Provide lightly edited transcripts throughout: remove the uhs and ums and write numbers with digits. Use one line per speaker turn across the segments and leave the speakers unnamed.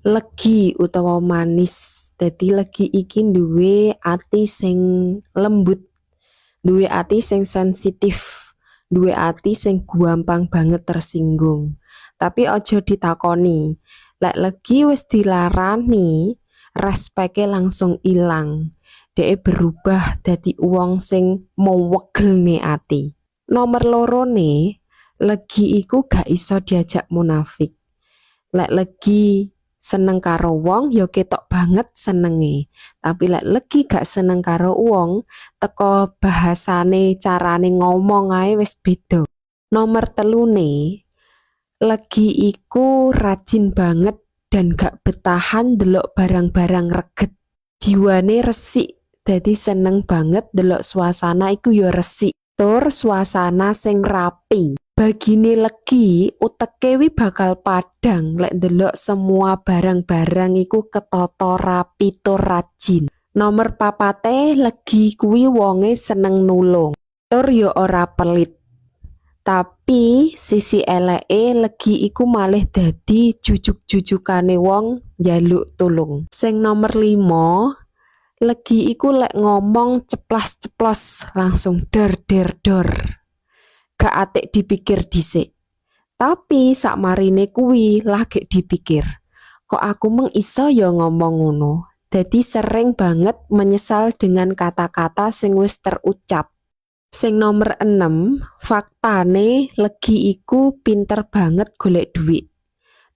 Legi utawa manis. Dadi legi iki duwe ati sing lembut, duwe ati sing sensitif, duwe ati sing gampang banget tersinggung. Tapi aja ditakoni, lek legi wis dilarani, respeke langsung ilang. Dek berubah dadi uang sing mewegelne ati. Nomor loro ne, legi iku gak iso diajak munafik. Lek legi seneng karo wong ya ketok banget senenge, tapi lek legi gak seneng karo wong, teko bahasane carane ngomong ae wis beda. Nomor telune, legi iku rajin banget dan gak betahan delok barang-barang reget. Jiwane resik, dadi seneng banget delok suasana iku ya resik. Tur suasana sing rapi. Bagine legi, uteke wi bakal padang lek ndelok semua barang-barang iku ketata rapi tur rajin. Nomor papate, legi kuwi wonge seneng nulung, tur yo ora pelit. Tapi sisi eleke legi iku malih dadi jujuk-jujukane wong njaluk tulung. Sing nomor 5, legi iku lek ngomong ceplas-ceplos langsung der. Gak atik dipikir dhisik. Tapi sakmarine kuwi lagi dipikir. Kok aku meng iso ya ngomong ngono. Dadi sering banget menyesal dengan kata-kata sing wis terucap. Sing nomor 6, faktane legi iku pinter banget golek duit.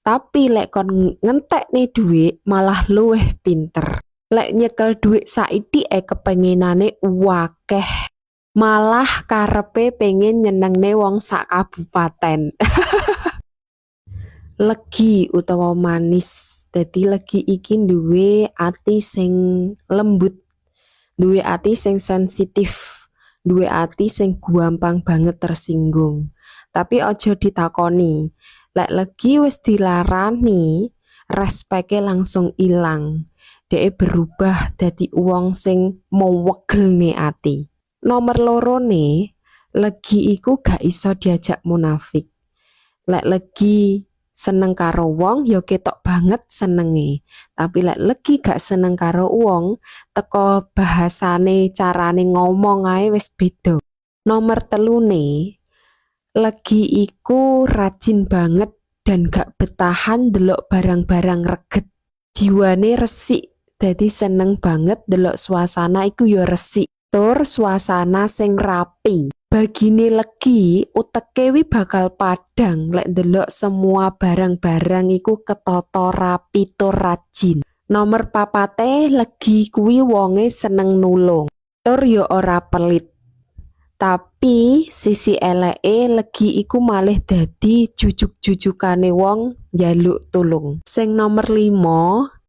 Tapi lek kon ngentekne duit malah luwih pinter. Lek nyekel duit saithike kepenginane wakeh. Malah karepe pengen nyenengne wong sak kabupaten. Legi utawa manis. Dadi legi iki duwe ati sing lembut, duwe ati sing sensitif, duwe ati sing gampang banget tersinggung. Tapi aja ditakoni, lek legi wis dilarani, respeke langsung ilang. Dek berubah dadi uang sing mewegelne ati. Nomor loro ne, legi iku gak iso diajak munafik. Lek legi seneng karo wong ya ketok banget senenge. Tapi lek legi gak seneng karo wong, teko bahasane carane ngomong ae wis beda. Nomor telune, legi iku rajin banget dan gak betahan delok barang-barang reget. Jiwane resik, dadi seneng banget delok suasana iku ya resik. Tur suasana sing rapi. Bagine legi, uteke wi bakal padang lek ndelok semua barang-barang iku ketata rapi tur rajin. Nomor papate, legi kuwi wonge seneng nulung, tur yo ora pelit. Tapi sisi eleke legi iku malih dadi jujuk-jujukane wong njaluk tulung. Sing nomor 5,